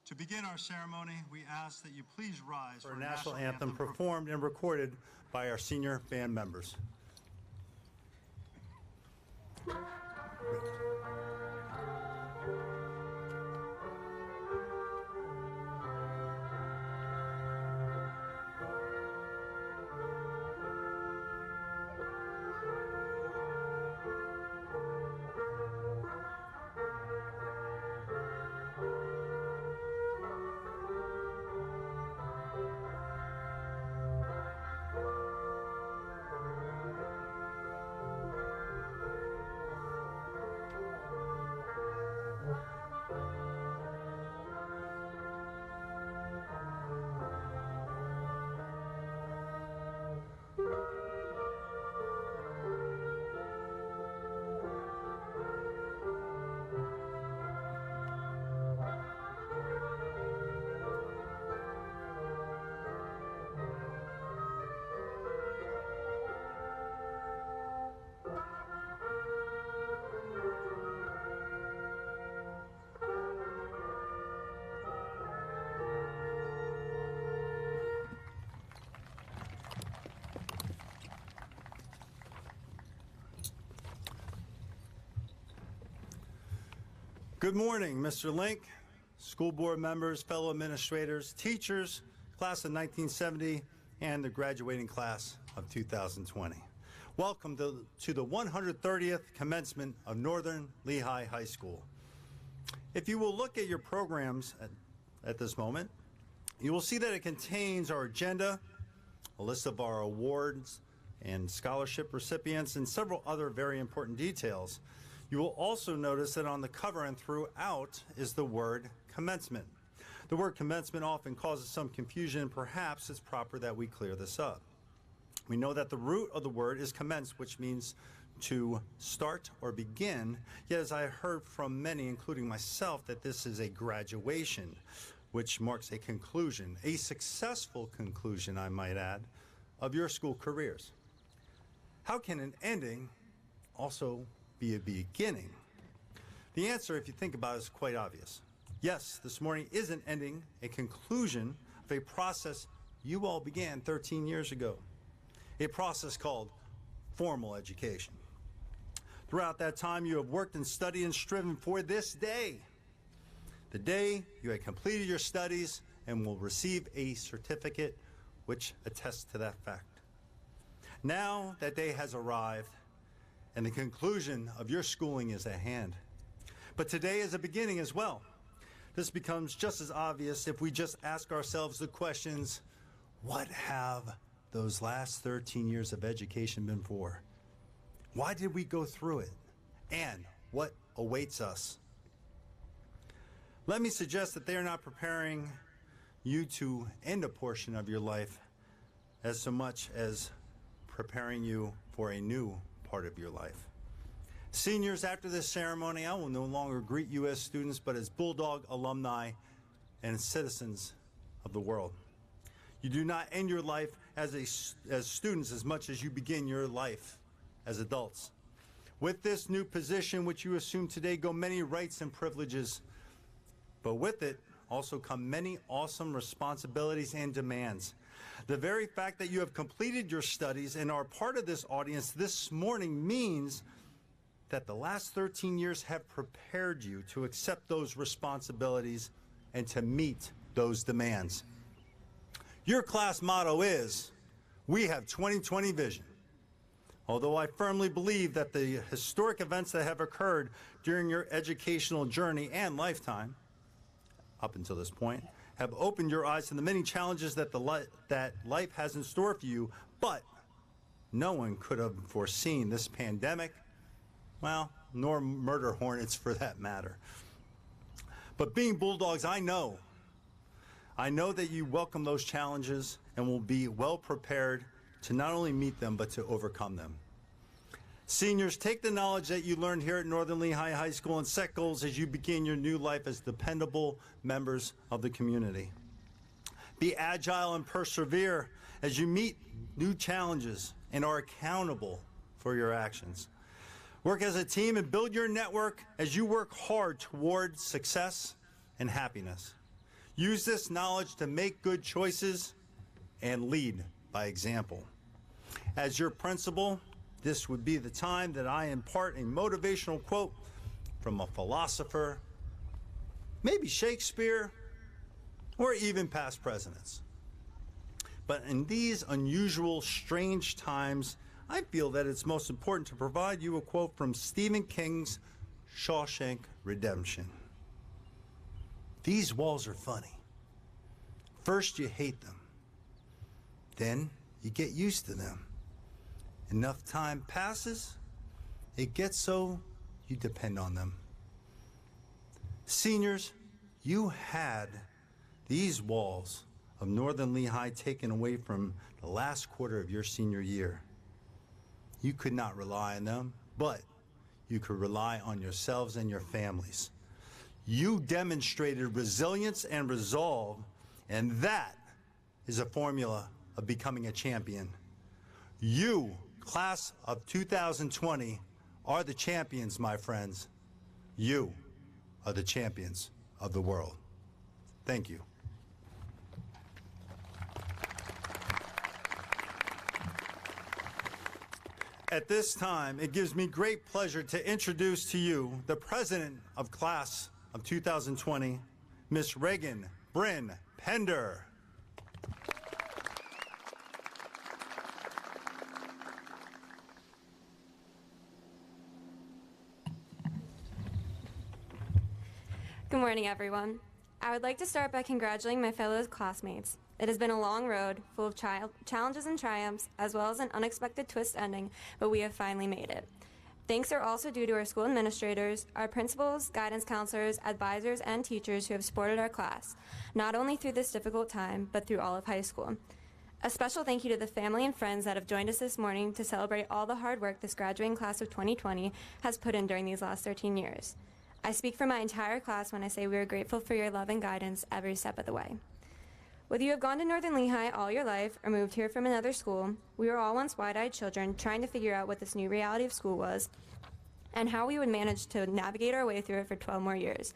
To begin our ceremony, we ask that you please rise for a national anthem performed and recorded by our senior band members. Good morning, Mr. Link, school board members, fellow administrators, teachers, class of 1970, and the graduating class of 2020. Welcome to the 130th commencement of Northern Lehigh High School. If you will look at your programs at this moment, you will see that it contains our agenda, a list of our awards and scholarship recipients, and several other very important details. You will also notice that on the cover and throughout is the word commencement. The word commencement often causes some confusion, and perhaps it's proper that we clear this up. We know that the root of the word is commence, which means to start or begin, yet as I heard from many, including myself, that this is a graduation, which marks a conclusion, a successful conclusion, I might add, of your school careers. How can an ending also be a beginning? The answer, if you think about it, is quite obvious. Yes, this morning is an ending, a conclusion of a process you all began 13 years ago, a process called formal education. Throughout that time, you have worked and studied and striven for this day, the day you had completed your studies and will receive a certificate which attests to that fact. Now that day has arrived, and the conclusion of your schooling is at hand. But today is a beginning as well. This becomes just as obvious if we just ask ourselves the questions, what have those last 13 years of education been for? Why did we go through it? And what awaits us? Let me suggest that they are not preparing you to end a portion of your life as so much as preparing you for a new part of your life. Seniors, after this ceremony, I will no longer greet you as students, but as Bulldog alumni and citizens of the world. You do not end your life as students as much as you begin your life as adults. With this new position, which you assume today, go many rights and privileges, but with it also come many awesome responsibilities and demands. The very fact that you have completed your studies and are part of this audience this morning means that the last 13 years have prepared you to accept those responsibilities and to meet those demands. Your class motto is, "We have 20/20 vision." Although I firmly believe that the historic events that have occurred during your educational journey and lifetime, up until this point, have opened your eyes to the many challenges that life has in store for you, but no one could have foreseen this pandemic, well, nor murder hornets for that matter. But being Bulldogs, I know that you welcome those challenges and will be well prepared to not only meet them, but to overcome them. Seniors, take the knowledge that you learned here at Northern Lehigh High School and set goals as you begin your new life as dependable members of the community. Be agile and persevere as you meet new challenges and are accountable for your actions. Work as a team and build your network as you work hard toward success and happiness. Use this knowledge to make good choices and lead by example. As your principal, this would be the time that I impart a motivational quote from a philosopher, maybe Shakespeare, or even past presidents. But in these unusual, strange times, I feel that it's most important to provide you a quote from Stephen King's Shawshank Redemption. These walls are funny. First, you hate them. Then, you get used to them. Enough time passes, it gets so you depend on them. Seniors, you had these walls of Northern Lehigh taken away from the last quarter of your senior year. You could not rely on them, but you could rely on yourselves and your families. You demonstrated resilience and resolve, and that is a formula of becoming a champion. You, class of 2020, are the champions, my friends. You are the champions of the world. Thank you. At this time, it gives me great pleasure to introduce to you the president of class of 2020, Miss Reagan Bryn Pender. Good morning, everyone. I would like to start by congratulating my fellow classmates. It has been a long road, full of challenges and triumphs, as well as an unexpected twist ending, but we have finally made it. Thanks are also due to our school administrators, our principals, guidance counselors, advisors, and teachers who have supported our class, not only through this difficult time, but through all of high school. A special thank you to the family and friends that have joined us this morning to celebrate all the hard work this graduating class of 2020 has put in during these last 13 years. I speak for my entire class when I say we are grateful for your love and guidance every step of the way. Whether you have gone to Northern Lehigh all your life or moved here from another school, we were all once wide-eyed children trying to figure out what this new reality of school was and how we would manage to navigate our way through it for 12 more years.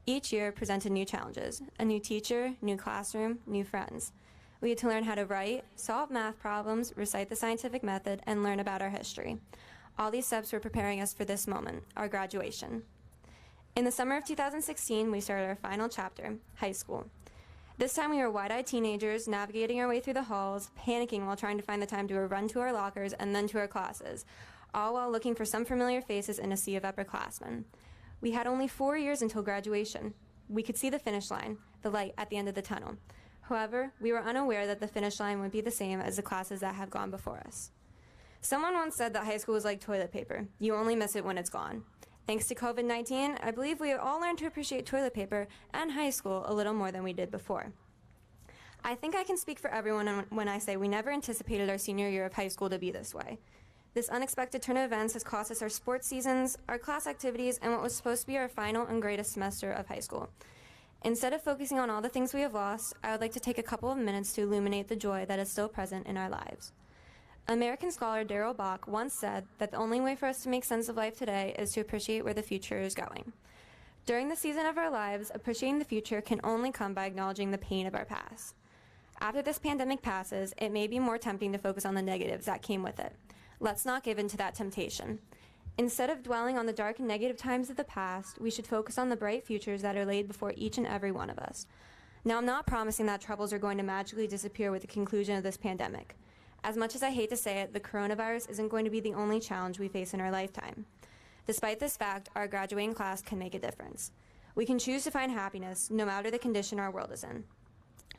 Each year presented new challenges, a new teacher, new classroom, new friends. We had to learn how to write, solve math problems, recite the scientific method, and learn about our history. All these steps were preparing us for this moment, our graduation. In the summer of 2016, we started our final chapter, high school. This time we were wide-eyed teenagers navigating our way through the halls, panicking while trying to find the time to run to our lockers and then to our classes, all while looking for some familiar faces in a sea of upperclassmen. We had only 4 years until graduation. We could see the finish line, the light at the end of the tunnel. However, we were unaware that the finish line would be the same as the classes that have gone before us. Someone once said that high school is like toilet paper. You only miss it when it's gone. Thanks to COVID-19, I believe we have all learned to appreciate toilet paper and high school a little more than we did before. I think I can speak for everyone when I say we never anticipated our senior year of high school to be this way. This unexpected turn of events has cost us our sports seasons, our class activities, and what was supposed to be our final and greatest semester of high school. Instead of focusing on all the things we have lost, I would like to take a couple of minutes to illuminate the joy that is still present in our lives. American scholar Darrell Bach once said that the only way for us to make sense of life today is to appreciate where the future is going. During the season of our lives, appreciating the future can only come by acknowledging the pain of our past. After this pandemic passes, it may be more tempting to focus on the negatives that came with it. Let's not give in to that temptation. Instead of dwelling on the dark and negative times of the past, we should focus on the bright futures that are laid before each and every one of us. Now, I'm not promising that troubles are going to magically disappear with the conclusion of this pandemic. As much as I hate to say it, the coronavirus isn't going to be the only challenge we face in our lifetime. Despite this fact, our graduating class can make a difference. We can choose to find happiness no matter the condition our world is in.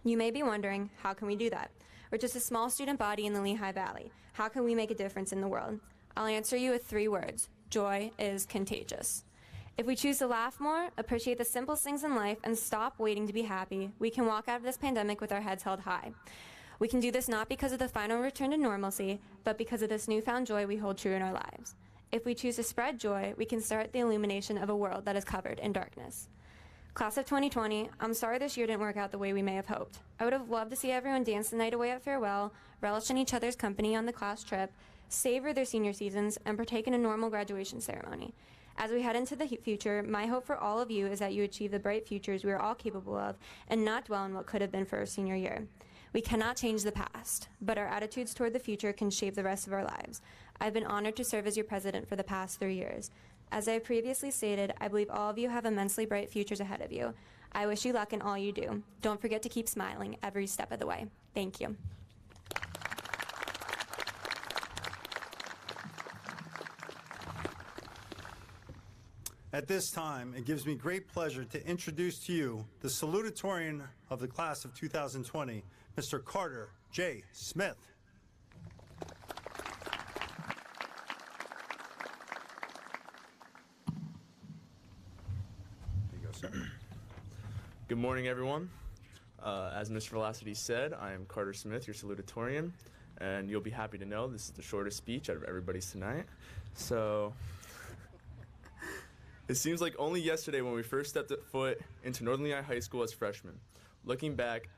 You may be wondering, how can we do that? We're just a small student body in the Lehigh Valley. How can we make a difference in the world? I'll answer you with 3 words. Joy is contagious. If we choose to laugh more, appreciate the simplest things in life, and stop waiting to be happy, we can walk out of this pandemic with our heads held high. We can do this not because of the final return to normalcy, but because of this newfound joy we hold true in our lives. If we choose to spread joy, we can start the illumination of a world that is covered in darkness. Class of 2020, I'm sorry this year didn't work out the way we may have hoped. I would have loved to see everyone dance the night away at farewell, relish in each other's company on the class trip, savor their senior seasons, and partake in a normal graduation ceremony. As we head into the future, my hope for all of you is that you achieve the bright futures we are all capable of and not dwell on what could have been for our senior year. We cannot change the past, but our attitudes toward the future can shape the rest of our lives. I've been honored to serve as your president for the past 3 years. As I previously stated, I believe all of you have immensely bright futures ahead of you. I wish you luck in all you do. Don't forget to keep smiling every step of the way. Thank you. At this time, it gives me great pleasure to introduce to you the Salutatorian of the class of 2020, Mr. Carter J. Smith. There you go, sir. Good morning, everyone. As Mr. Velocity said, I am Carter Smith, your salutatorian, and you'll be happy to know this is the shortest speech out of everybody's tonight. So, it seems like only yesterday when we first stepped foot into Northern Lehigh High School as freshmen. Looking back,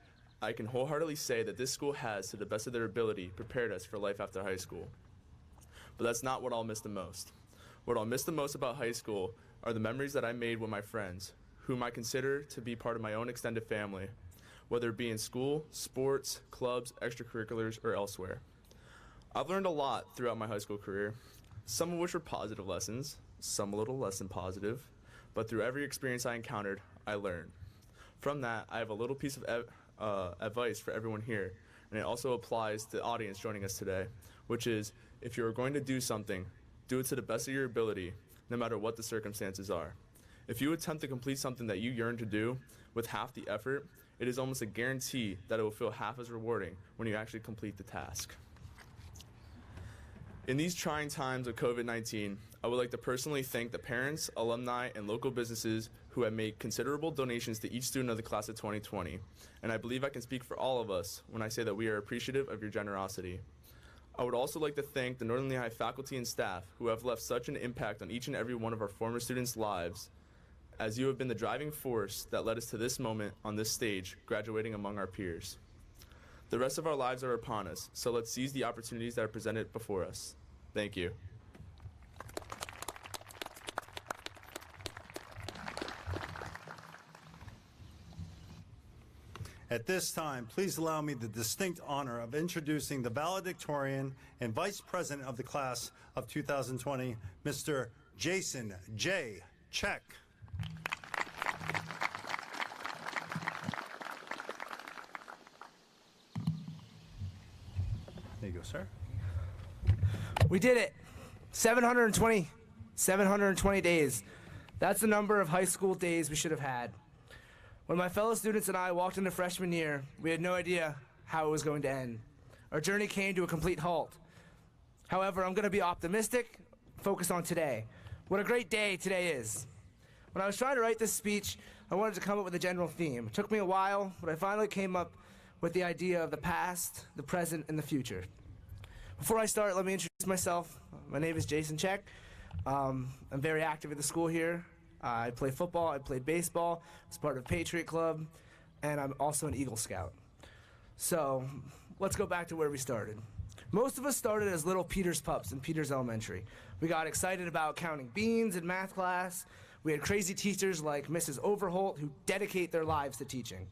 I can wholeheartedly say that this school has, to the best of their ability, prepared us for life after high school. But that's not what I'll miss the most. What I'll miss the most about high school are the memories that I made with my friends, whom I consider to be part of my own extended family, whether it be in school, sports, clubs, extracurriculars, or elsewhere. I've learned a lot throughout my high school career, some of which were positive lessons, some a little less than positive, but through every experience I encountered, I learned. From that, I have a little piece of advice for everyone here, and it also applies to the audience joining us today, which is, if you're going to do something, do it to the best of your ability, no matter what the circumstances are. If you attempt to complete something that you yearn to do with half the effort, it is almost a guarantee that it will feel half as rewarding when you actually complete the task. In these trying times of COVID-19, I would like to personally thank the parents, alumni, and local businesses who have made considerable donations to each student of the class of 2020, and I believe I can speak for all of us when I say that we are appreciative of your generosity. I would also like to thank the Northern Lehigh faculty and staff who have left such an impact on each and every one of our former students' lives, as you have been the driving force that led us to this moment on this stage, graduating among our peers. The rest of our lives are upon us, so let's seize the opportunities that are presented before us. Thank you. At this time, please allow me the distinct honor of introducing the valedictorian and vice president of the class of 2020, Mr. Jason J. Check. There you go, sir. We did it. 720 days. That's the number of high school days we should have had. When my fellow students and I walked into freshman year, we had no idea how it was going to end. Our journey came to a complete halt. However, I'm going to be optimistic, focused on today. What a great day today is. When I was trying to write this speech, I wanted to come up with a general theme. It took me a while, but I finally came up with the idea of the past, the present, and the future. Before I start, let me introduce myself. My name is Jason Check. I'm very active at the school here. I play football, I played baseball, I was part of Patriot Club, and I'm also an Eagle Scout. So, let's go back to where we started. Most of us started as little Peter's pups in Peters Elementary. We got excited about counting beans in math class. We had crazy teachers like Mrs. Overholt who dedicate their lives to teaching.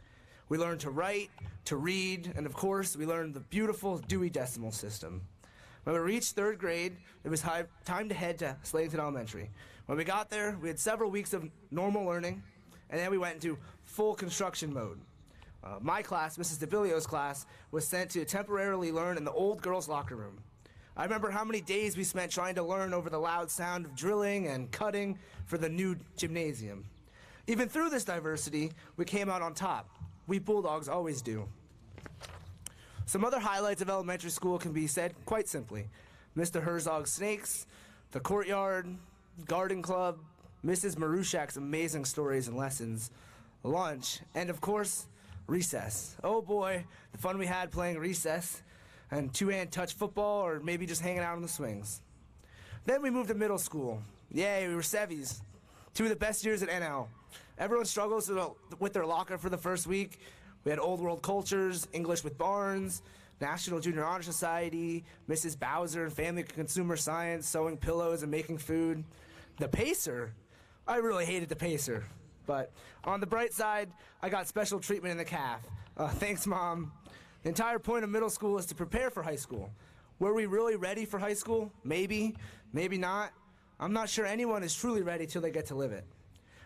We learned to write, to read, and of course, we learned the beautiful Dewey Decimal System. When we reached third grade, it was time to head to Slayton Elementary. When we got there, we had several weeks of normal learning, and then we went into full construction mode. My class, Mrs. DeVillio's class, was sent to temporarily learn in the old girls' locker room. I remember how many days we spent trying to learn over the loud sound of drilling and cutting for the new gymnasium. Even through this diversity, we came out on top. We Bulldogs always do. Some other highlights of elementary school can be said quite simply. Mr. Herzog's snakes, the courtyard, garden club, Mrs. Marushak's amazing stories and lessons, lunch, and of course, recess. Oh boy, the fun we had playing recess and two-hand touch football or maybe just hanging out on the swings. Then we moved to middle school. Yay, we were Sevies. 2 of the best years at NL. Everyone struggles with their locker for the first week. We had Old World Cultures, English with Barnes, National Junior Honor Society, Mrs. Bowser and Family Consumer Science, sewing pillows and making food. The pacer? I really hated the pacer. But on the bright side, I got special treatment in the calf. Thanks, Mom. The entire point of middle school is to prepare for high school. Were we really ready for high school? Maybe, maybe not. I'm not sure anyone is truly ready till they get to live it.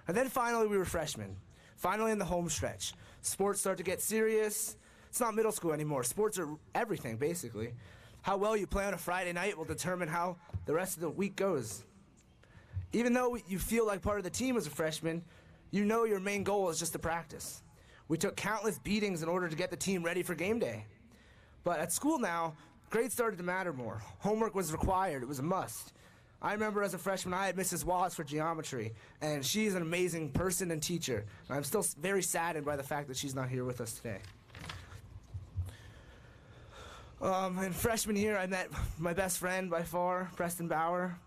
And then finally we were freshmen. Finally in the home stretch. Sports start to get serious. It's not middle school anymore. Sports are everything, basically. How well you play on a Friday night will determine how the rest of the week goes. Even though you feel like part of the team as a freshman, you know your main goal is just to practice. We took countless beatings in order to get the team ready for game day. But at school now, grades started to matter more. Homework was required. It was a must. I remember as a freshman, I had Mrs. Wallace for geometry, and she's an amazing person and teacher. And I'm still very saddened by the fact that she's not here with us today. In freshman year, I met my best friend by far, Preston Bauer.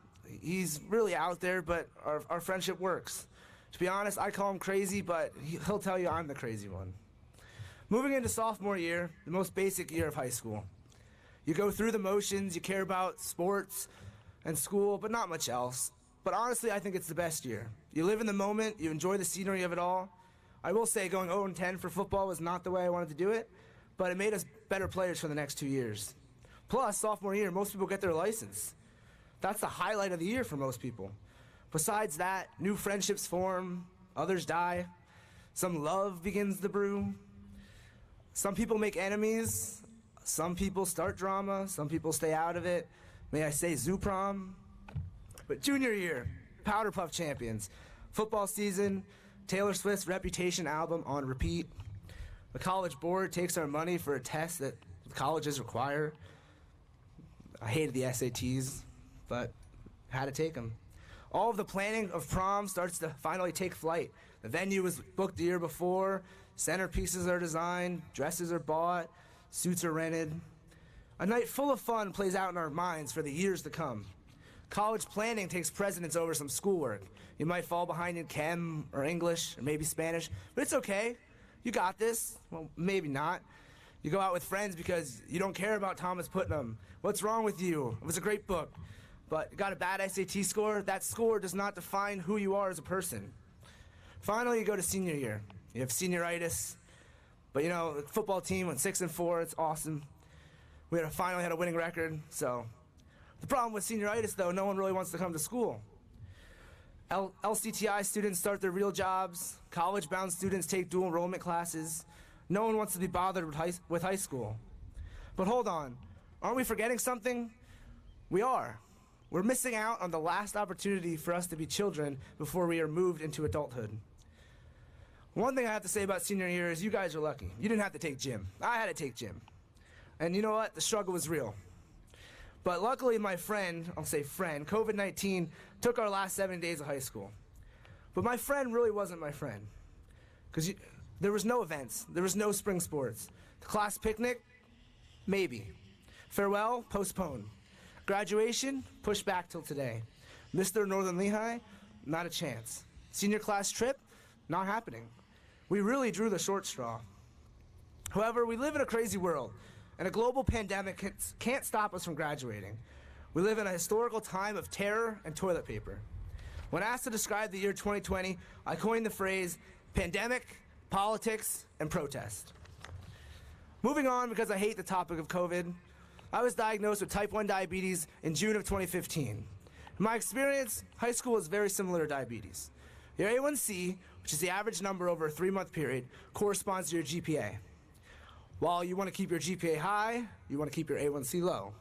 He's really out there, but our friendship works. To be honest, I call him crazy, but he'll tell you I'm the crazy one. Moving into sophomore year, the most basic year of high school. You go through the motions, you care about sports and school, but not much else. But honestly, I think it's the best year. You live in the moment, you enjoy the scenery of it all. I will say going 0-10 for football was not the way I wanted to do it, but it made us better players for the next 2 years. Plus, sophomore year, most people get their license. That's the highlight of the year for most people. Besides that, new friendships form, others die, some love begins to brew. Some people make enemies, some people start drama, some people stay out of it. May I say zoo prom? But junior year, Powder Puff champions. Football season, Taylor Swift's Reputation album on repeat. The college board takes our money for a test that colleges require. I hated the SATs, but had to take them. All of the planning of prom starts to finally take flight. The venue was booked the year before, centerpieces are designed, dresses are bought, suits are rented. A night full of fun plays out in our minds for the years to come. College planning takes precedence over some schoolwork. You might fall behind in chem or English or maybe Spanish, but it's okay. You got this. Well, maybe not. You go out with friends because you don't care about Thomas Putnam. What's wrong with you? It was a great book. But you got a bad SAT score? That score does not define who you are as a person. Finally, you go to senior year. You have senioritis. But you know, the football team went 6-4. It's awesome. We finally had a winning record. So the problem with senioritis, though, no one really wants to come to school. LCTI students start their real jobs. College-bound students take dual enrollment classes. No one wants to be bothered with high school. But hold on. Aren't we forgetting something? We are. We're missing out on the last opportunity for us to be children before we are moved into adulthood. One thing I have to say about senior year is you guys are lucky. You didn't have to take gym. I had to take gym. And you know what? The struggle was real. But luckily my friend, I'll say friend, COVID-19 took our last 7 days of high school. But my friend really wasn't my friend. Because there was no events. There was no spring sports. The class picnic? Maybe. Farewell? Postponed. Graduation? Pushed back till today. Mr. Northern Lehigh? Not a chance. Senior class trip? Not happening. We really drew the short straw. However, we live in a crazy world, and a global pandemic can't stop us from graduating. We live in a historical time of terror and toilet paper. When asked to describe the year 2020, I coined the phrase pandemic, politics, and protest. Moving on, because I hate the topic of COVID, I was diagnosed with type 1 diabetes in June of 2015. In my experience, high school is very similar to diabetes. Your A1C, which is the average number over a 3-month period, corresponds to your GPA. While you want to keep your GPA high, you want to keep your A1C low.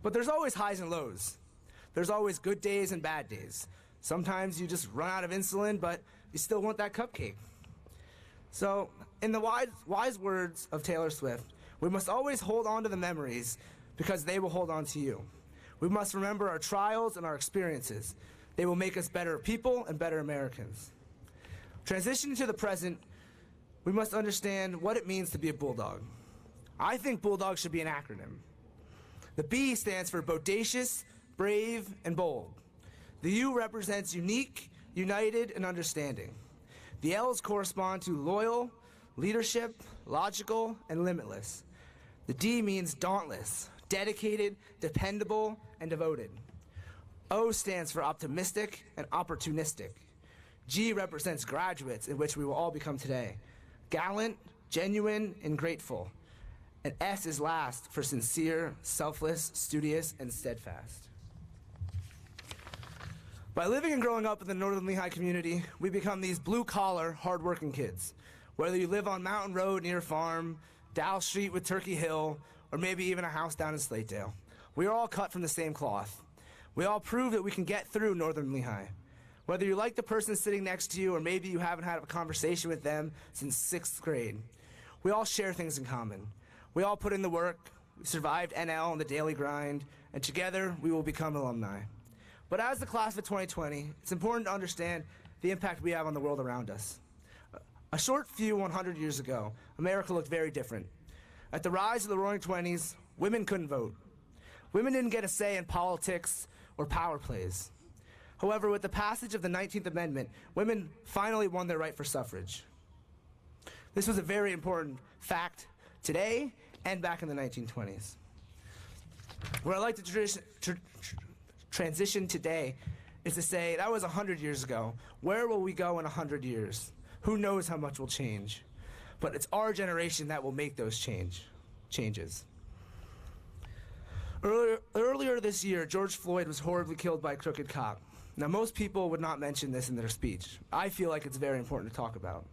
But there's always highs and lows. There's always good days and bad days. Sometimes you just run out of insulin, but you still want that cupcake. So, in the wise words of Taylor Swift, we must always hold on to the memories because they will hold on to you. We must remember our trials and our experiences. They will make us better people and better Americans. Transitioning to the present, we must understand what it means to be a bulldog. I think bulldog should be an acronym. The B stands for bodacious, brave, and bold. The U represents unique, united, and understanding. The L's correspond to loyal, leadership, logical, and limitless. The D means dauntless, dedicated, dependable, and devoted. O stands for optimistic and opportunistic. G represents graduates, in which we will all become today. Gallant, genuine, and grateful. And S is last for sincere, selfless, studious, and steadfast. By living and growing up in the Northern Lehigh community, we become these blue-collar, hard-working kids. Whether you live on Mountain Road near Farm, Dow Street with Turkey Hill, or maybe even a house down in Slatedale, we are all cut from the same cloth. We all prove that we can get through Northern Lehigh. Whether you like the person sitting next to you, or maybe you haven't had a conversation with them since 6th grade, we all share things in common. We all put in the work, we survived NL and the daily grind, and together we will become alumni. But as the class of 2020, it's important to understand the impact we have on the world around us. A short few 100 years ago, America looked very different. At the rise of the Roaring Twenties, women couldn't vote. Women didn't get a say in politics or power plays. However, with the passage of the 19th Amendment, women finally won their right for suffrage. This was a very important fact today and back in the 1920s. Where I'd like to transition today is to say that was 100 years ago. Where will we go in 100 years? Who knows how much will change? But it's our generation that will make those changes. Earlier this year, George Floyd was horribly killed by a crooked cop. Now, most people would not mention this in their speech. I feel like it's very important to talk about.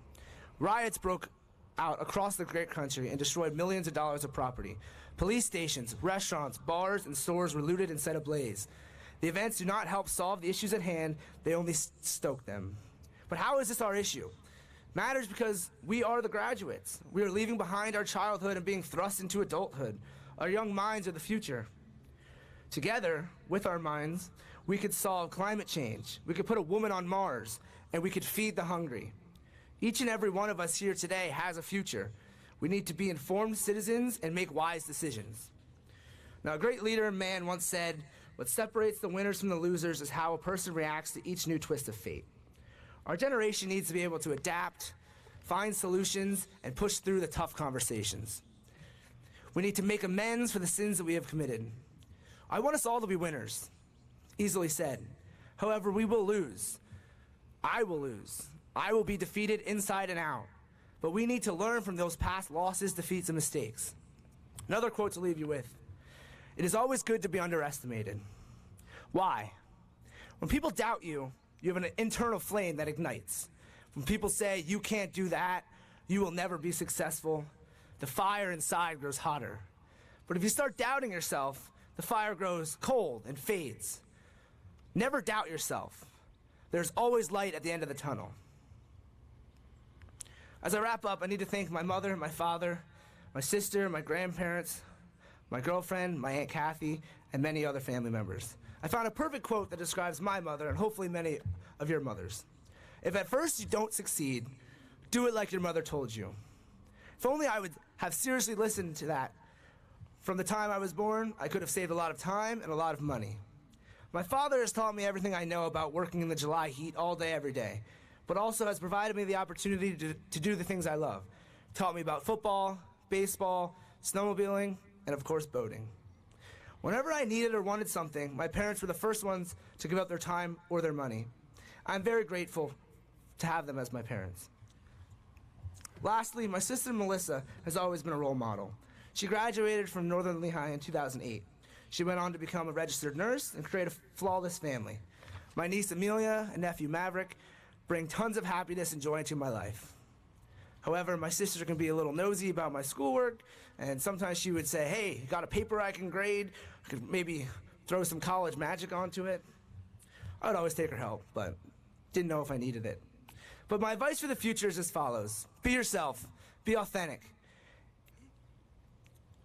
Riots broke out across the great country and destroyed millions of dollars of property. Police stations, restaurants, bars, and stores were looted and set ablaze. The events do not help solve the issues at hand, they only stoke them. But how is this our issue? Matters because we are the graduates. We are leaving behind our childhood and being thrust into adulthood. Our young minds are the future. Together, with our minds, we could solve climate change. We could put a woman on Mars, and we could feed the hungry. Each and every one of us here today has a future. We need to be informed citizens and make wise decisions. Now, a great leader and man once said, "What separates the winners from the losers is how a person reacts to each new twist of fate." Our generation needs to be able to adapt, find solutions, and push through the tough conversations. We need to make amends for the sins that we have committed. I want us all to be winners. Easily said. However, we will lose. I will lose. I will be defeated inside and out. But we need to learn from those past losses, defeats, and mistakes. Another quote to leave you with. It is always good to be underestimated. Why? When people doubt you, you have an internal flame that ignites. When people say, "You can't do that, you will never be successful," the fire inside grows hotter. But if you start doubting yourself, the fire grows cold and fades. Never doubt yourself. There's always light at the end of the tunnel. As I wrap up, I need to thank my mother, my father, my sister, my grandparents, my girlfriend, my Aunt Kathy, and many other family members. I found a perfect quote that describes my mother and hopefully many of your mothers. If at first you don't succeed, do it like your mother told you. If only I would have seriously listened to that. From the time I was born, I could have saved a lot of time and a lot of money. My father has taught me everything I know about working in the July heat all day, every day, but also has provided me the opportunity to do the things I love. Taught me about football, baseball, snowmobiling, and of course, boating. Whenever I needed or wanted something, my parents were the first ones to give up their time or their money. I'm very grateful to have them as my parents. Lastly, my sister Melissa has always been a role model. She graduated from Northern Lehigh in 2008. She went on to become a registered nurse and create a flawless family. My niece Amelia and nephew Maverick bring tons of happiness and joy into my life. However, my sister can be a little nosy about my schoolwork, and sometimes she would say, "Hey, you got a paper I can grade? I could maybe throw some college magic onto it." I would always take her help, but didn't know if I needed it. But my advice for the future is as follows. Be yourself. Be authentic.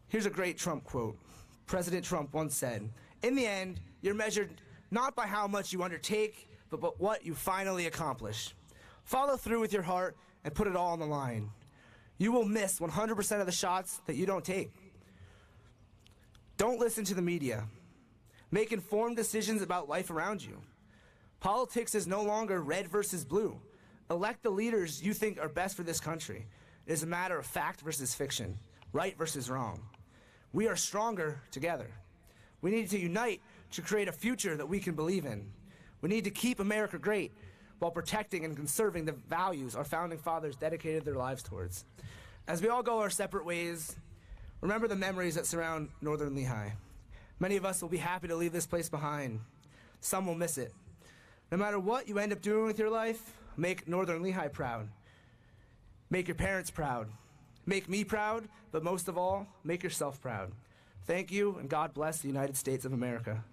Here's a great Trump quote. President Trump once said, "In the end, you're measured not by how much you undertake, but by what you finally accomplish. Follow through with your heart and put it all on the line. You will miss 100% of the shots that you don't take. Don't listen to the media. Make informed decisions about life around you. Politics is no longer red versus blue. Elect the leaders you think are best for this country. It is a matter of fact versus fiction, right versus wrong. We are stronger together. We need to unite to create a future that we can believe in. We need to keep America great while protecting and conserving the values our founding fathers dedicated their lives towards. As we all go our separate ways, remember the memories that surround Northern Lehigh. Many of us will be happy to leave this place behind. Some will miss it. No matter what you end up doing with your life, make Northern Lehigh proud. Make your parents proud. Make me proud, but most of all, make yourself proud. Thank you, and God bless the United States of America.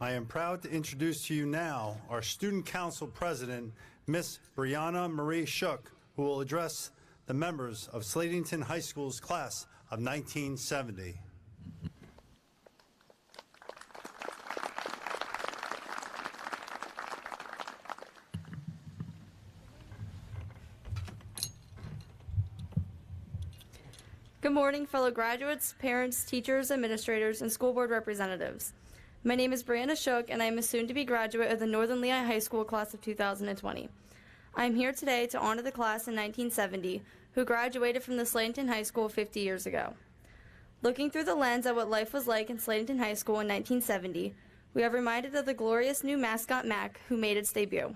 I am proud to introduce to you now our Student Council President, Miss Brianna Marie Shook, who will address the members of Slatington High School's class of 1970. Good morning, fellow graduates, parents, teachers, administrators, and school board representatives. My name is Brianna Shook, and I am a soon-to-be graduate of the Northern Lehigh High School class of 2020. I am here today to honor the class in 1970 who graduated from the Slatington High School 50 years ago. Looking through the lens at what life was like in Slatington High School in 1970, we are reminded of the glorious new mascot Mac who made its debut.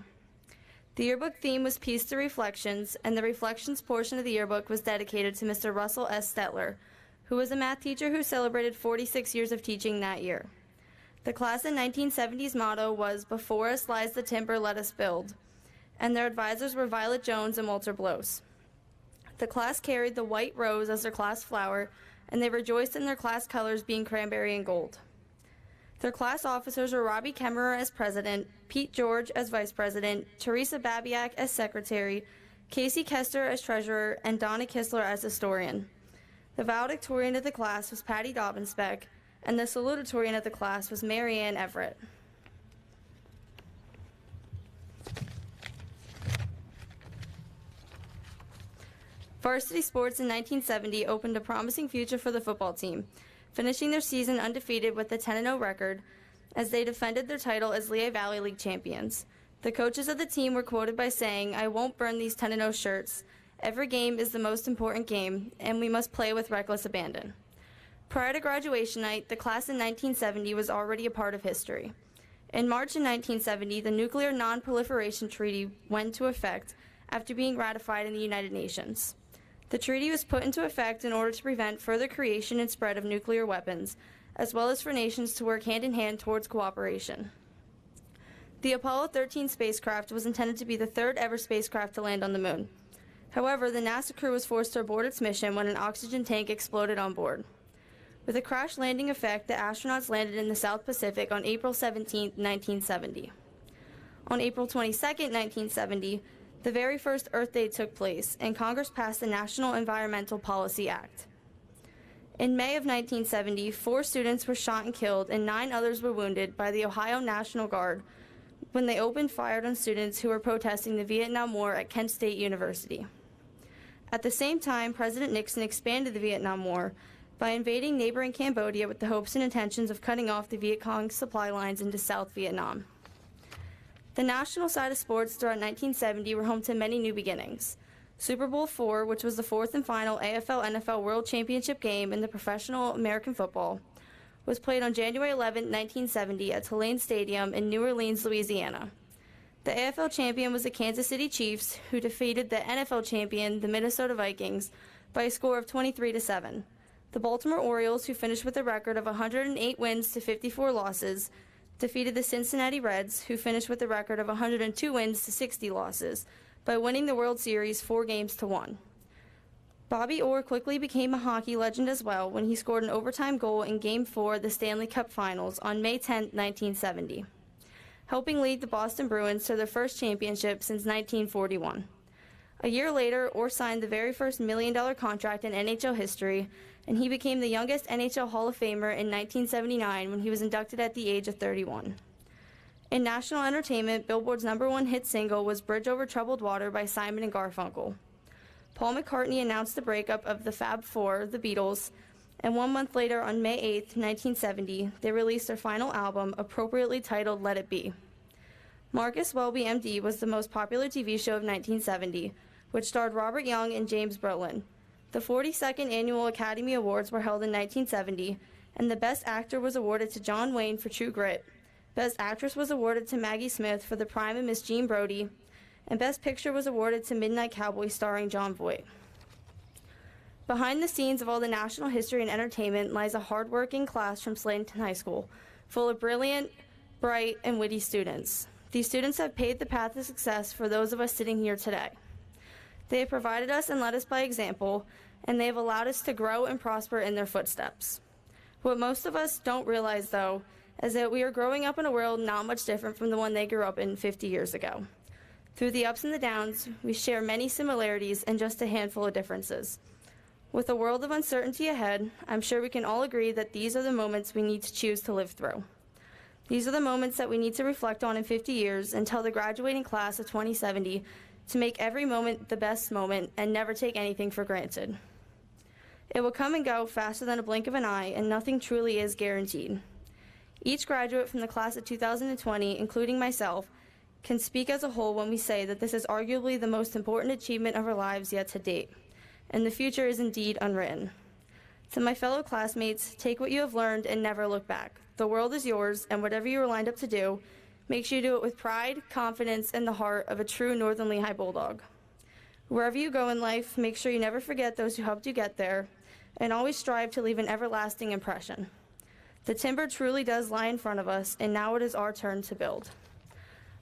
The yearbook theme was Peace to Reflections, and the Reflections portion of the yearbook was dedicated to Mr. Russell S. Stetler, who was a math teacher who celebrated 46 years of teaching that year. The class in 1970's motto was, "Before us lies the timber, let us build," and their advisors were Violet Jones and Walter Blos. The class carried the white rose as their class flower, and they rejoiced in their class colors being cranberry and gold. Their class officers were Robbie Kemmerer as president, Pete George as vice president, Teresa Babiak as secretary, Casey Kester as treasurer, and Donna Kistler as historian. The valedictorian of the class was Patty Dobbins-Beck, and the salutatorian of the class was Mary Ann Everett. Varsity sports in 1970 opened a promising future for the football team, finishing their season undefeated with a 10-0 record as they defended their title as Lehigh Valley League champions. The coaches of the team were quoted by saying, "I won't burn these 10-0 shirts. Every game is the most important game, and we must play with reckless abandon." Prior to graduation night, the class in 1970 was already a part of history. In March of 1970, the Nuclear Non-Proliferation Treaty went into effect after being ratified in the United Nations. The treaty was put into effect in order to prevent further creation and spread of nuclear weapons, as well as for nations to work hand-in-hand towards cooperation. The Apollo 13 spacecraft was intended to be the third ever spacecraft to land on the moon. However, the NASA crew was forced to abort its mission when an oxygen tank exploded on board. With a crash landing effect, the astronauts landed in the South Pacific on April 17, 1970. On April 22, 1970, the very first Earth Day took place, and Congress passed the National Environmental Policy Act. In May of 1970, 4 students were shot and killed, and 9 others were wounded by the Ohio National Guard when they opened fire on students who were protesting the Vietnam War at Kent State University. At the same time, President Nixon expanded the Vietnam War by invading neighboring Cambodia with the hopes and intentions of cutting off the Viet Cong supply lines into South Vietnam. The national side of sports throughout 1970 were home to many new beginnings. Super Bowl IV, which was the 4th and final AFL-NFL World Championship game in the professional American football, was played on January 11, 1970 at Tulane Stadium in New Orleans, Louisiana. The AFL champion was the Kansas City Chiefs, who defeated the NFL champion, the Minnesota Vikings, by a score of 23-7. The Baltimore Orioles, who finished with a record of 108 wins to 54 losses, defeated the Cincinnati Reds, who finished with a record of 102 wins to 60 losses, by winning the World Series 4-1. Bobby Orr quickly became a hockey legend as well when he scored an overtime goal in Game 4 of the Stanley Cup Finals on May 10, 1970, helping lead the Boston Bruins to their first championship since 1941. A year later, Orr signed the very first $1 million contract in NHL history, and he became the youngest NHL Hall of Famer in 1979 when he was inducted at the age of 31. In national entertainment, Billboard's #1 hit single was Bridge Over Troubled Water by Simon and Garfunkel. Paul McCartney announced the breakup of the Fab Four, the Beatles, and 1 month later, on May 8, 1970, they released their final album, appropriately titled Let It Be. Marcus Welby, MD, was the most popular TV show of 1970, which starred Robert Young and James Brolin. The 42nd Annual Academy Awards were held in 1970, and the Best Actor was awarded to John Wayne for True Grit. Best Actress was awarded to Maggie Smith for The Prime of Miss Jean Brodie, and Best Picture was awarded to Midnight Cowboy starring Jon Voight. Behind the scenes of all the national history and entertainment lies a hardworking class from Sladenton High School, full of brilliant, bright, and witty students. These students have paved the path to success for those of us sitting here today. They have provided us and led us by example, and they have allowed us to grow and prosper in their footsteps. What most of us don't realize, though, is that we are growing up in a world not much different from the one they grew up in 50 years ago. Through the ups and the downs, we share many similarities and just a handful of differences. With a world of uncertainty ahead, I'm sure we can all agree that these are the moments we need to choose to live through. These are the moments that we need to reflect on in 50 years and tell the graduating class of 2070 to make every moment the best moment and never take anything for granted. It will come and go faster than a blink of an eye, and nothing truly is guaranteed. Each graduate from the class of 2020, including myself, can speak as a whole when we say that this is arguably the most important achievement of our lives yet to date, and the future is indeed unwritten. To my fellow classmates, take what you have learned and never look back. The world is yours, and whatever you are lined up to do, make sure you do it with pride, confidence, and the heart of a true Northern Lehigh Bulldog. Wherever you go in life, make sure you never forget those who helped you get there, and always strive to leave an everlasting impression. The timber truly does lie in front of us, and now it is our turn to build.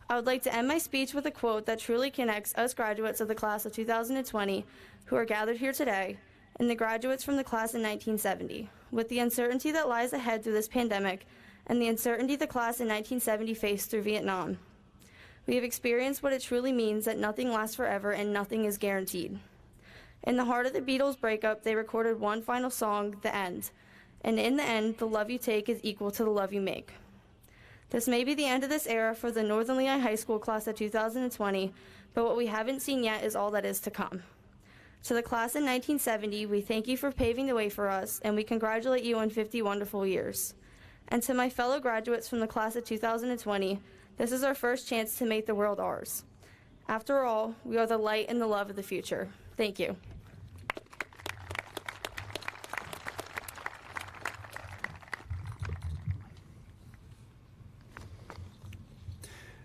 I would like to end my speech with a quote that truly connects us graduates of the class of 2020 who are gathered here today, and the graduates from the class in 1970. With the uncertainty that lies ahead through this pandemic, and the uncertainty the class in 1970 faced through Vietnam, we have experienced what it truly means that nothing lasts forever and nothing is guaranteed. In the heart of the Beatles' breakup, they recorded one final song, The End, and in the end, the love you take is equal to the love you make. This may be the end of this era for the Northern Lehigh High School class of 2020, but what we haven't seen yet is all that is to come. To the class in 1970, we thank you for paving the way for us, and we congratulate you on 50 wonderful years. And to my fellow graduates from the class of 2020, this is our first chance to make the world ours. After all, we are the light and the love of the future. Thank you.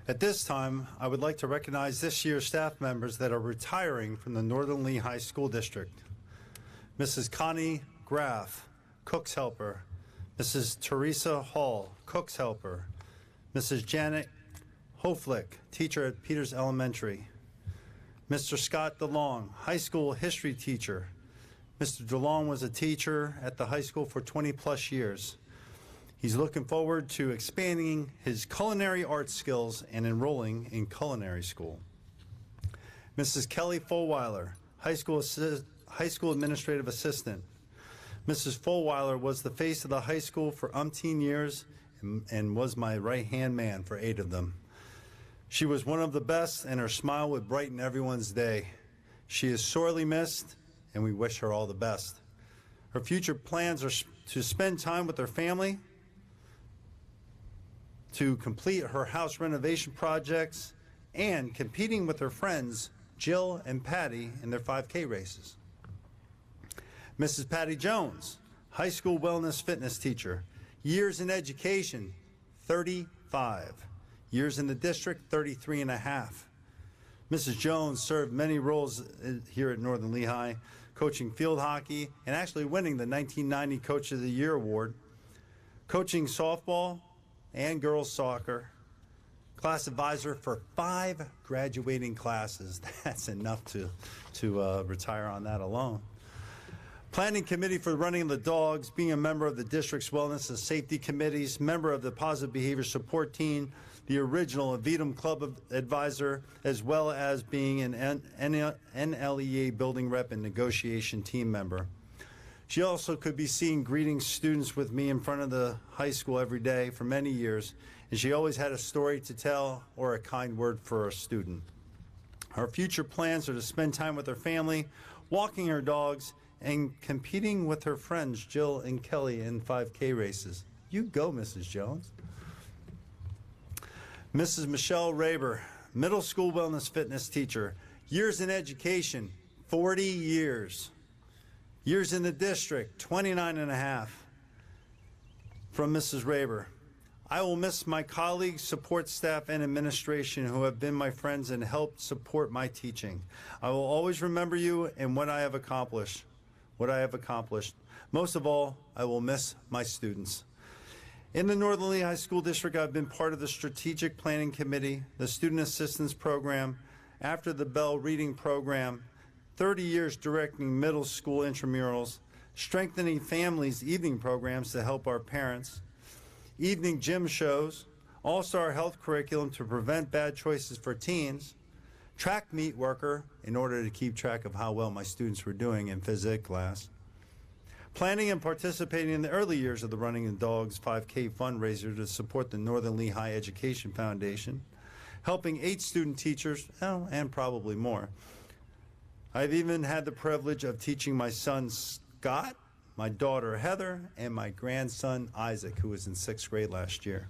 At this time, I would like to recognize this year's staff members that are retiring from the Northern Lehigh School District. Mrs. Connie Graff, Cook's Helper. Mrs. Teresa Hall, Cook's Helper. Mrs. Janet Hoflick, teacher at Peters Elementary. Mr. Scott DeLong, high school history teacher. Mr. DeLong was a teacher at the high school for 20+ years. He's looking forward to expanding his culinary arts skills and enrolling in culinary school. Mrs. Kelly Fulweiler, high school administrative assistant. Mrs. Fulweiler was the face of the high school for umpteen years and was my right-hand man for 8 of them. She was one of the best, and her smile would brighten everyone's day. She is sorely missed, and we wish her all the best. Her future plans are to spend time with her family, to complete her house renovation projects, and competing with her friends, Jill and Patty, in their 5K races. Mrs. Patty Jones, high school wellness fitness teacher. Years in education, 35. Years in the district, 33.5. Mrs. Jones served many roles here at Northern Lehigh, coaching field hockey and actually winning the 1990 Coach of the Year award, coaching softball and girls soccer, class advisor for 5 graduating classes. That's enough to retire on that alone. Planning committee for running of the dogs, being a member of the district's wellness and safety committees, member of the positive behavior support team, the original Avidum Club advisor, as well as being an NLEA building rep and negotiation team member. She also could be seen greeting students with me in front of the high school every day for many years, and she always had a story to tell or a kind word for a student. Her future plans are to spend time with her family, walking her dogs, and competing with her friends Jill and Kelly in 5K races. You go, Mrs. Jones. Mrs. Michelle Raber, middle school wellness fitness teacher. Years in education, 40 years. Years in the district, 29 and a half. From Mrs. Raber, I will miss my colleagues, support staff, and administration who have been my friends and helped support my teaching. I will always remember you and what I have accomplished. Most of all, I will miss my students. In the Northern Lehigh High School District, I've been part of the Strategic Planning Committee, the Student Assistance Program, After the Bell Reading Program, 30 years directing middle school intramurals, strengthening families' evening programs to help our parents, evening gym shows, all-star health curriculum to prevent bad choices for teens, track meet worker in order to keep track of how well my students were doing in phys ed class, planning and participating in the early years of the Running the Dogs 5K fundraiser to support the Northern Lehigh Education Foundation, helping 8 student teachers, and probably more. I've even had the privilege of teaching my son Scott, my daughter Heather, and my grandson Isaac, who was in 6th grade last year.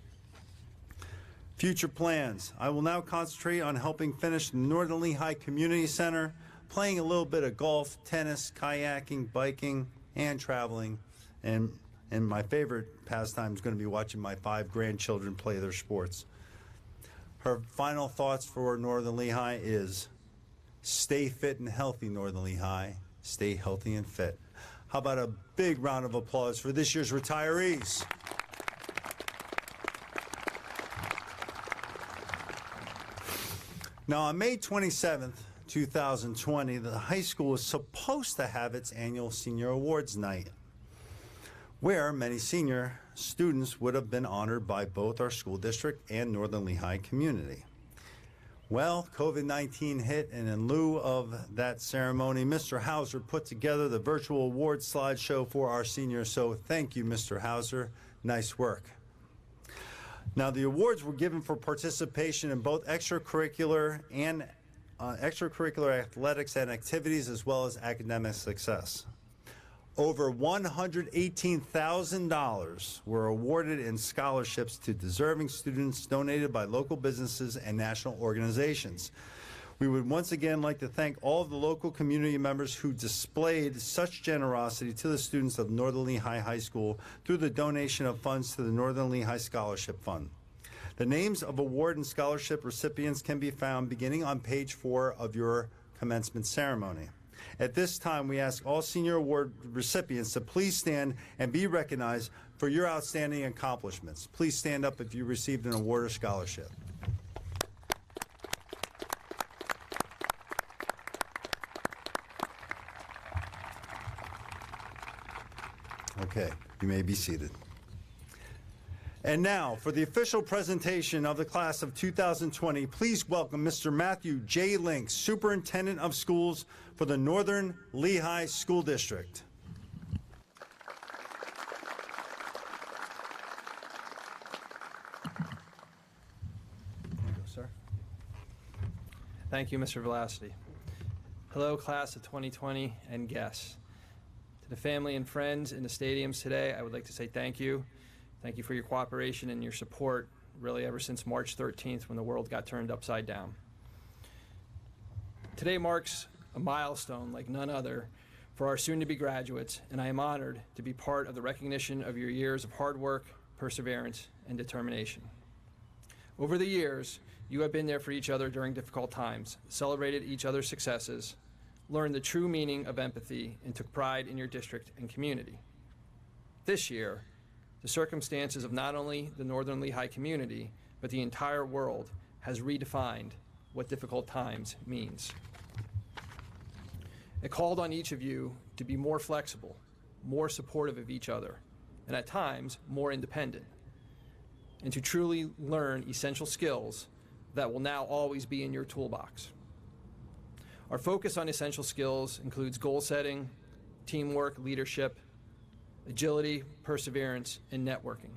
Future plans. I will now concentrate on helping finish the Northern Lehigh Community Center, playing a little bit of golf, tennis, kayaking, biking, and traveling. And my favorite pastime is going to be watching my 5 grandchildren play their sports. Her final thoughts for Northern Lehigh is, stay fit and healthy, Northern Lehigh. Stay healthy and fit. How about a big round of applause for this year's retirees? Now, on May 27th, 2020, the high school was supposed to have its annual Senior Awards Night, where many senior students would have been honored by both our school district and Northern Lehigh community. Well, COVID-19 hit, and in lieu of that ceremony, Mr. Hauser put together the virtual awards slideshow for our seniors, so thank you, Mr. Hauser. Nice work. Now, the awards were given for participation in both extracurricular athletics and activities, as well as academic success. Over $118,000 were awarded in scholarships to deserving students donated by local businesses and national organizations. We would once again like to thank all of the local community members who displayed such generosity to the students of Northern Lehigh High School through the donation of funds to the Northern Lehigh Scholarship Fund. The names of award and scholarship recipients can be found beginning on page 4 of your commencement ceremony. At this time, we ask all senior award recipients to please stand and be recognized for your outstanding accomplishments. Please stand up if you received an award or scholarship. Okay, you may be seated. And now, for the official presentation of the class of 2020, please welcome Mr. Matthew J. Link, Superintendent of Schools for the Northern Lehigh School District. There you go, sir. Thank you, Mr. Velasty. Hello, class of 2020 and guests. To the family and friends in the stadiums today, I would like to say thank you. Thank you for your cooperation and your support, really ever since March 13th when the world got turned upside down. Today marks a milestone like none other for our soon-to-be graduates, and I am honored to be part of the recognition of your years of hard work, perseverance, and determination. Over the years, you have been there for each other during difficult times, celebrated each other's successes, learned the true meaning of empathy, and took pride in your district and community. This year, the circumstances of not only the Northern Lehigh community, but the entire world has redefined what difficult times means. It called on each of you to be more flexible, more supportive of each other, and at times more independent, and to truly learn essential skills that will now always be in your toolbox. Our focus on essential skills includes goal setting, teamwork, leadership, agility, perseverance, and networking.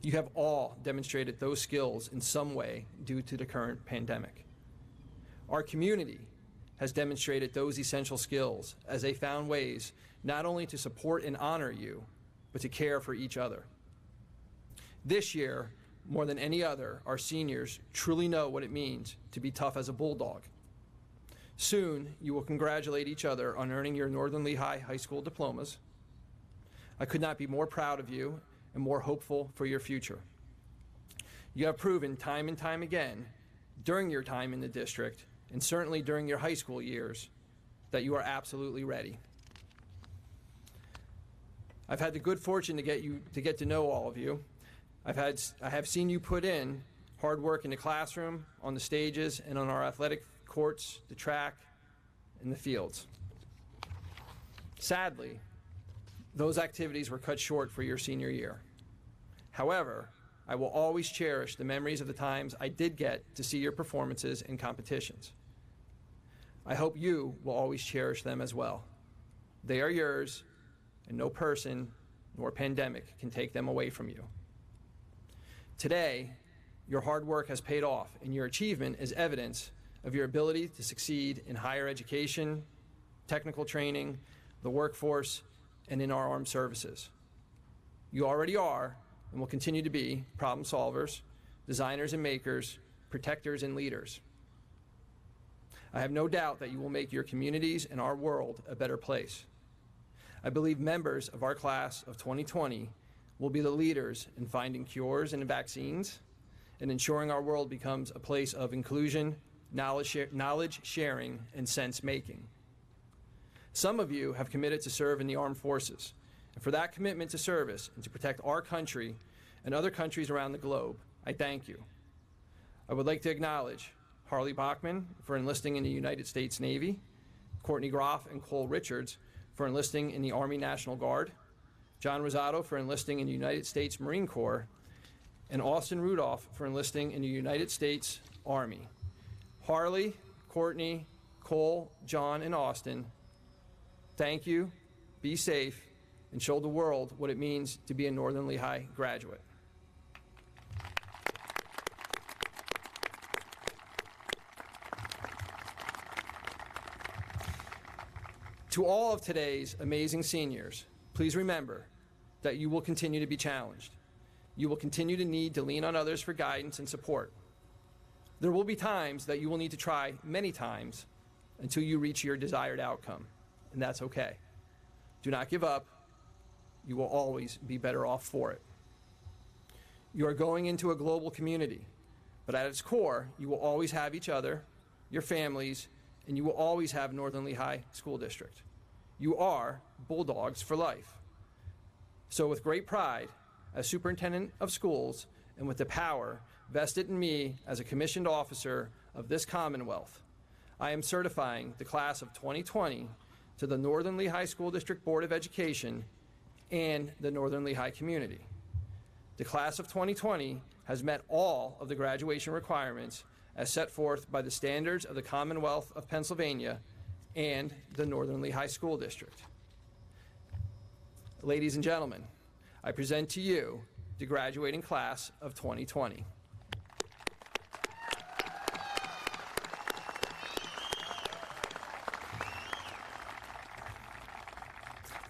You have all demonstrated those skills in some way due to the current pandemic. Our community has demonstrated those essential skills as they found ways not only to support and honor you, but to care for each other. This year, more than any other, our seniors truly know what it means to be tough as a bulldog. Soon, you will congratulate each other on earning your Northern Lehigh High School diplomas. I could not be more proud of you and more hopeful for your future. You have proven time and time again during your time in the district, and certainly during your high school years, that you are absolutely ready. I've had the good fortune to get to know all of you. I have seen you put in hard work in the classroom, on the stages, and on our athletic courts, the track, and the fields. Sadly, those activities were cut short for your senior year. However, I will always cherish the memories of the times I did get to see your performances in competitions. I hope you will always cherish them as well. They are yours, and no person nor pandemic can take them away from you. Today, your hard work has paid off, and your achievement is evidence of your ability to succeed in higher education, technical training, the workforce, and in our armed services. You already are, and will continue to be, problem solvers, designers and makers, protectors and leaders. I have no doubt that you will make your communities and our world a better place. I believe members of our class of 2020 will be the leaders in finding cures and vaccines and ensuring our world becomes a place of inclusion, knowledge sharing, and sense making. Some of you have committed to serve in the armed forces, and for that commitment to service and to protect our country and other countries around the globe, I thank you. I would like to acknowledge Harley Bachman for enlisting in the United States Navy, Courtney Groff and Cole Richards for enlisting in the Army National Guard, John Rosado for enlisting in the United States Marine Corps, and Austin Rudolph for enlisting in the United States Army. Harley, Courtney, Cole, John, and Austin, thank you, be safe, and show the world what it means to be a Northern Lehigh graduate. To all of today's amazing seniors, please remember that you will continue to be challenged. You will continue to need to lean on others for guidance and support. There will be times that you will need to try many times until you reach your desired outcome, and that's okay. Do not give up. You will always be better off for it. You are going into a global community, but at its core, you will always have each other, your families, and you will always have Northern Lehigh School District. You are Bulldogs for life. So with great pride, as Superintendent of Schools, and with the power vested in me as a commissioned officer of this Commonwealth, I am certifying the class of 2020 to the Northern Lehigh School District Board of Education and the Northern Lehigh community. The class of 2020 has met all of the graduation requirements as set forth by the standards of the Commonwealth of Pennsylvania and the Northern Lehigh School District. Ladies and gentlemen, I present to you the graduating class of 2020.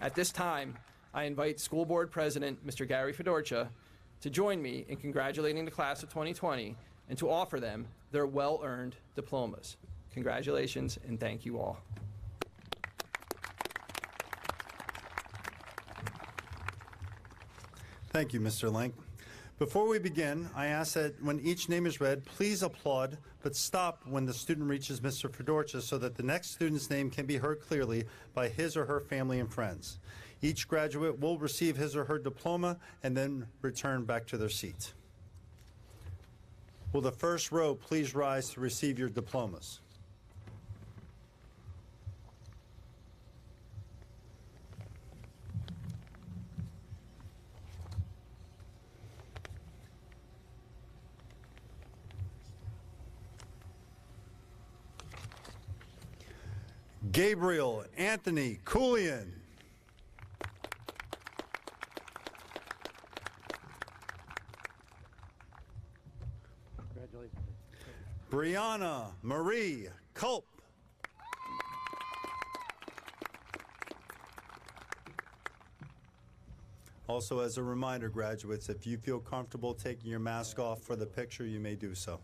At this time, I invite School Board President Mr. Gary Fedorcha to join me in congratulating the class of 2020 and to offer them their well-earned diplomas. Congratulations and thank you all. Thank you, Mr. Link. Before we begin, I ask that when each name is read, please applaud, but stop when the student reaches Mr. Fedorcha so that the next student's name can be heard clearly by his or her family and friends. Each graduate will receive his or her diploma and then return back to their seat. Will the first row please rise to receive your diplomas? Gabriel Anthony Coolian. Congratulations. Brianna Marie Culp. Also, as a reminder, graduates, if you feel comfortable taking your mask off for the picture, you may do so.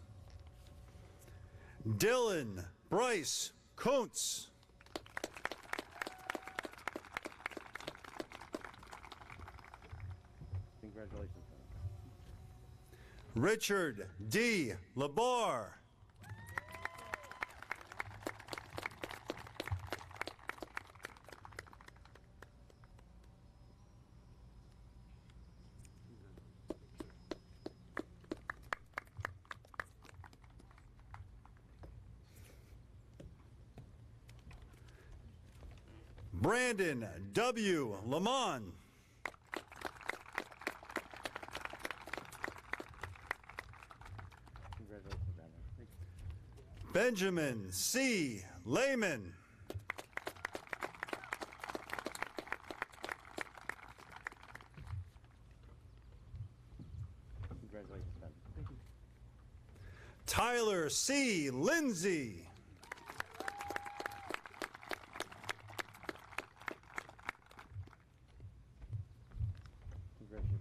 Dylan Bryce Kuntz. Congratulations. Richard D. Labar. Brandon W. Lamont. Congratulations, Brandon. Thank you. Benjamin C. Lehman. Congratulations, Brandon. Thank you. Tyler C. Lindsay. Congratulations.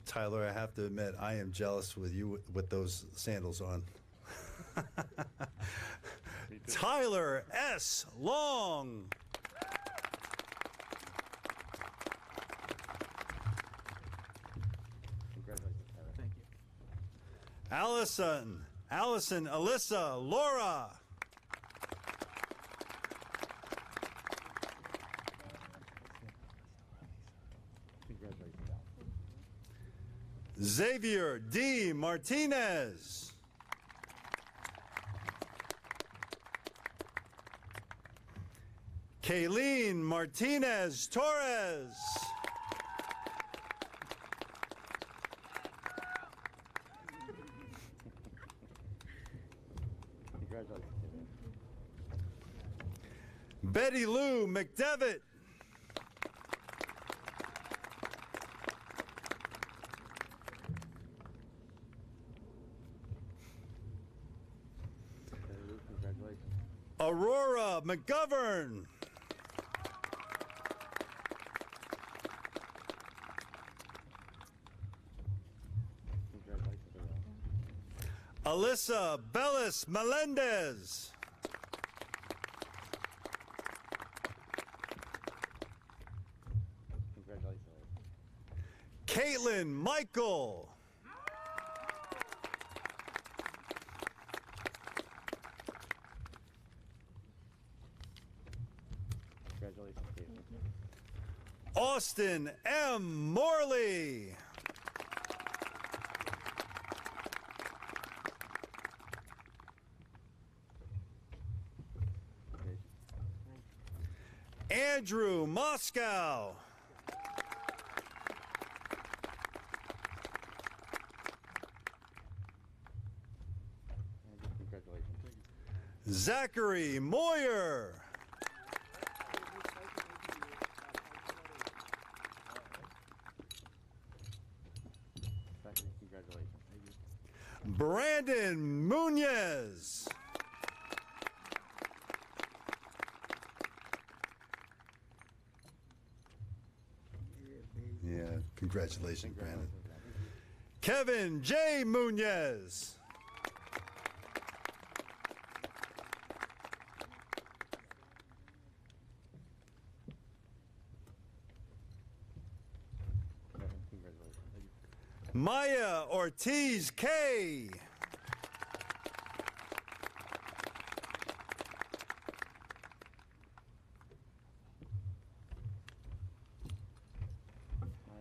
Tyler, I have to admit, I am jealous with you with those sandals on. Tyler S. Long. Congratulations, Tyler. Thank you. Allison, Alyssa, Laura. Congratulations, Allison. Xavier D. Martinez. Kayleen Martinez Torres. Congratulations, Kayleen. Betty Lou McDevitt. Congratulations. Aurora McGovern. Congratulations, Aurora. Alyssa Bellis Melendez. Congratulations, Aurora. Caitlin Michael. Congratulations, Caitlin. Austin M. Morley. Andrew Moscow. Congratulations. Zachary Moyer. Zachary, congratulations. Brandon Munez. Yeah, congratulations, Brandon. Kevin J. Munez. Congratulations. Maya Ortiz K.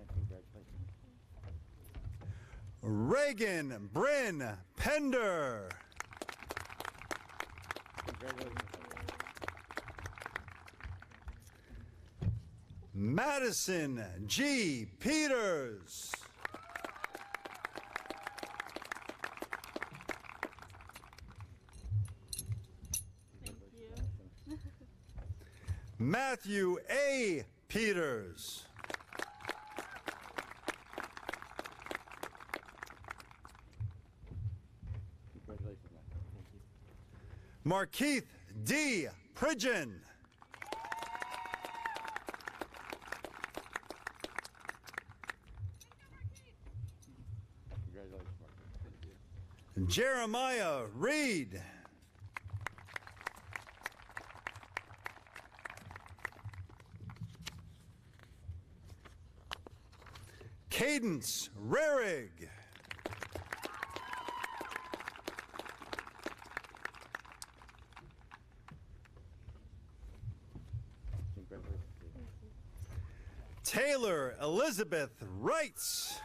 Congratulations. Reagan Bryn Pender. Congratulations. Madison G. Peters. Matthew A. Peters. Congratulations, Matt. Markeith D. Pridgeon. Congratulations, Mark. Jeremiah Reed. Cadence Rarig. Congratulations. Taylor Elizabeth Wrights.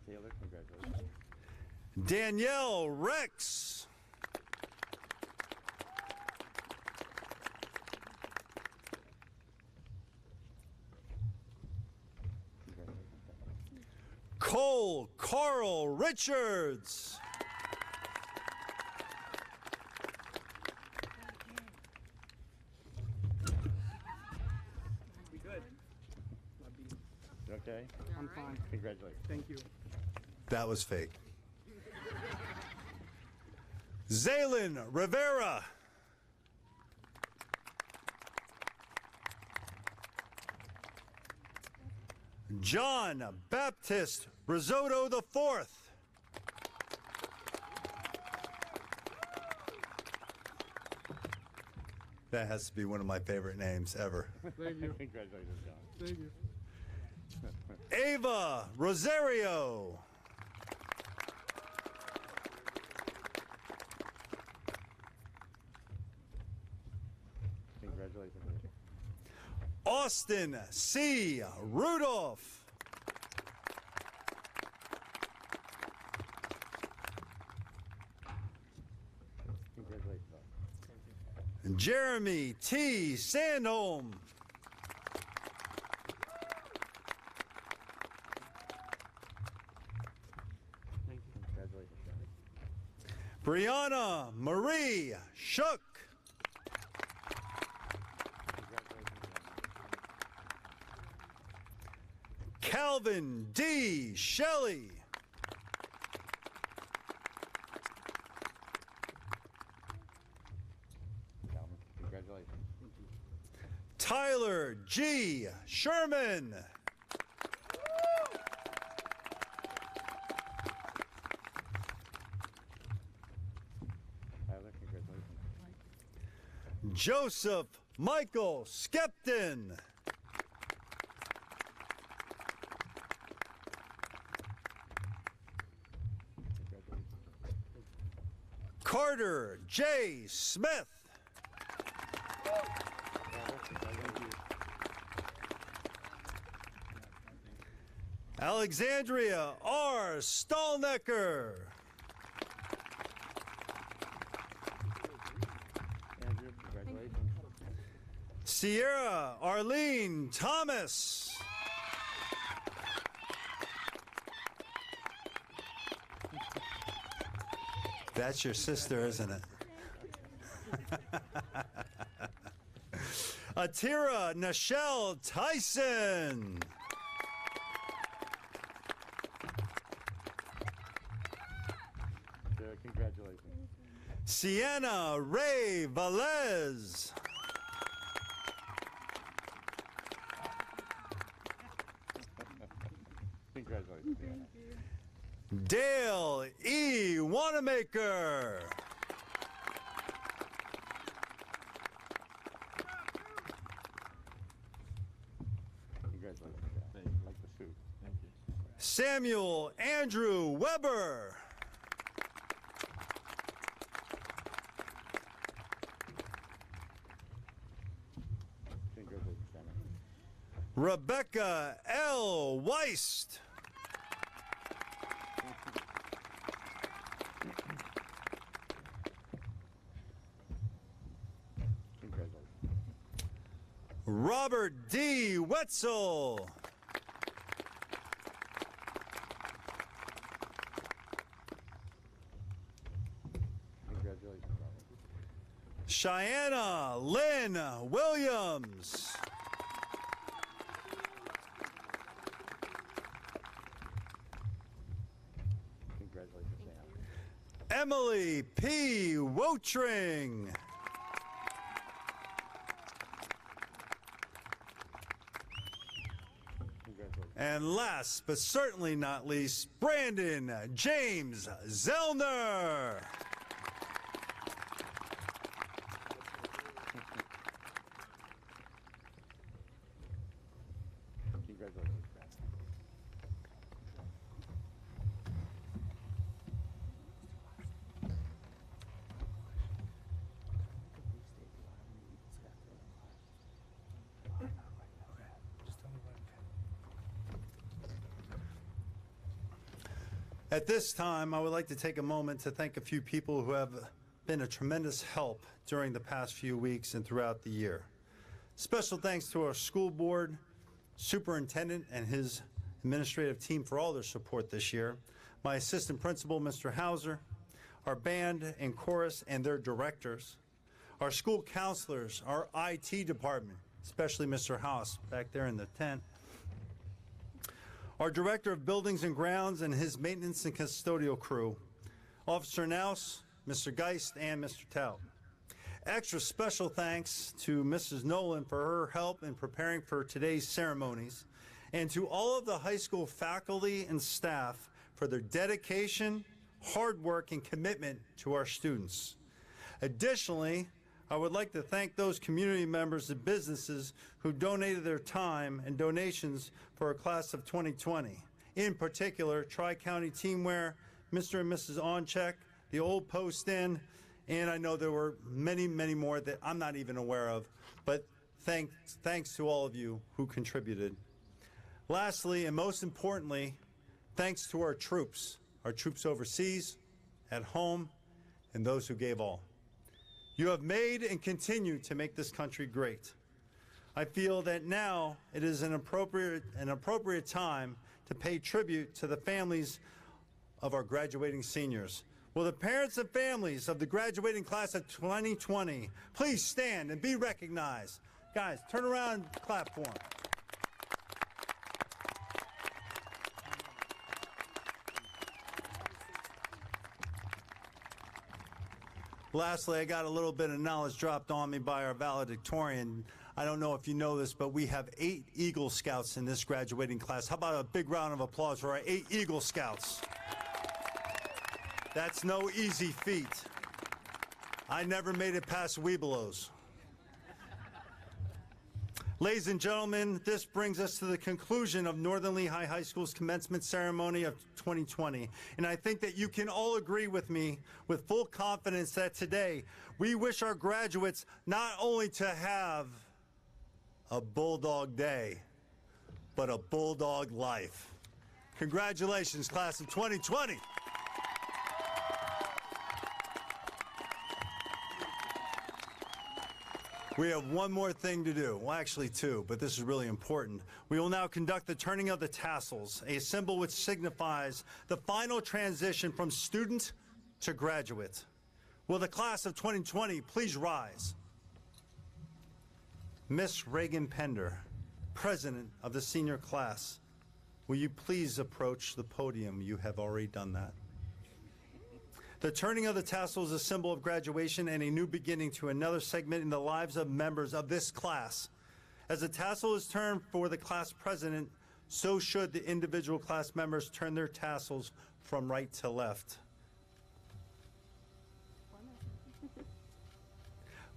Taylor, congratulations. Danielle Rex. Congratulations. Cole Carl Richards. You okay? I'm fine. Congratulations. Thank you. That was fake. Zaylin Rivera. John Baptist Risotto IV. That has to be one of my favorite names ever. Thank you. Congratulations, John. Thank you. Ava Rosario. Congratulations. Austin C. Rudolph. Congratulations. Jeremy T. Sandholm. Congratulations, John. Brianna Marie Shook. Calvin D. Shelley. Calvin, congratulations. Tyler G. Sherman. Tyler, congratulations. Joseph Michael Skepton. Congratulations. Carter J. Smith. Alexandria R. Stallnecker. Andrew, congratulations. Sierra Arlene Thomas. That's your sister, isn't it? Atira Nichelle Tyson. Sarah, congratulations. Sienna Ray Velez. Congratulations, Deanna. Dale E. Wanamaker. Congratulations, Dad. Like the suit. Thank you. Samuel Andrew Weber. Congratulations, Shannon. Rebecca L. Weist. Congratulations. Robert D. Wetzel. Congratulations, Robert. Cheyenne Lynn Williams. Congratulations, Sam. Emily P. Wotring. Congratulations. And last but certainly not least, Brandon James Zellner. Congratulations, Brad. At this time, I would like to take a moment to thank a few people who have been a tremendous help during the past few weeks and throughout the year. Special thanks to our school board, superintendent, and his administrative team for all their support this year, my assistant principal, Mr. Hauser, our band and chorus and their directors, our school counselors, our IT department, especially Mr. House back there in the tent, our Director of Buildings and Grounds and his maintenance and custodial crew, Officer Naus, Mr. Geist, and Mr. Tout. Extra special thanks to Mrs. Nolan for her help in preparing for today's ceremonies, and to all of the high school faculty and staff for their dedication, hard work, and commitment to our students. Additionally, I would like to thank those community members and businesses who donated their time and donations for our class of 2020. In particular, Tri-County Teamwear, Mr. and Mrs. Oncheck, the Old Post Inn, and I know there were many, many more that I'm not even aware of, but thanks to all of you who contributed. Lastly, and most importantly, thanks to our troops overseas, at home, and those who gave all. You have made and continue to make this country great. I feel that now it is an appropriate time to pay tribute to the families of our graduating seniors. Will the parents and families of the graduating class of 2020 please stand and be recognized? Guys, turn around and clap for them. Lastly, I got a little bit of knowledge dropped on me by our valedictorian. I don't know if you know this, but we have 8 Eagle Scouts in this graduating class. How about a big round of applause for our 8 Eagle Scouts? That's no easy feat. I never made it past Webelos. Ladies and gentlemen, this brings us to the conclusion of Northern Lehigh High School's commencement ceremony of 2020. And I think that you can all agree with me with full confidence that today we wish our graduates not only to have a Bulldog day, but a Bulldog life. Congratulations, class of 2020. We have one more thing to do. Well, actually 2, but this is really important. We will now conduct the turning of the tassels, a symbol which signifies the final transition from student to graduate. Will the class of 2020 please rise? Miss Reagan Pender, president of the senior class, will you please approach the podium? You have already done that. The turning of the tassel is a symbol of graduation and a new beginning to another segment in the lives of members of this class. As the tassel is turned for the class president, so should the individual class members turn their tassels from right to left.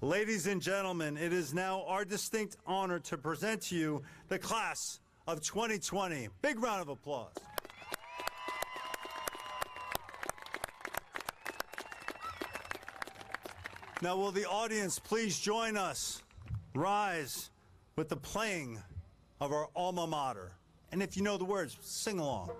Ladies and gentlemen, it is now our distinct honor to present to you the class of 2020. Big round of applause. Now, will the audience please join us, rise, with the playing of our alma mater. And if you know the words, sing along.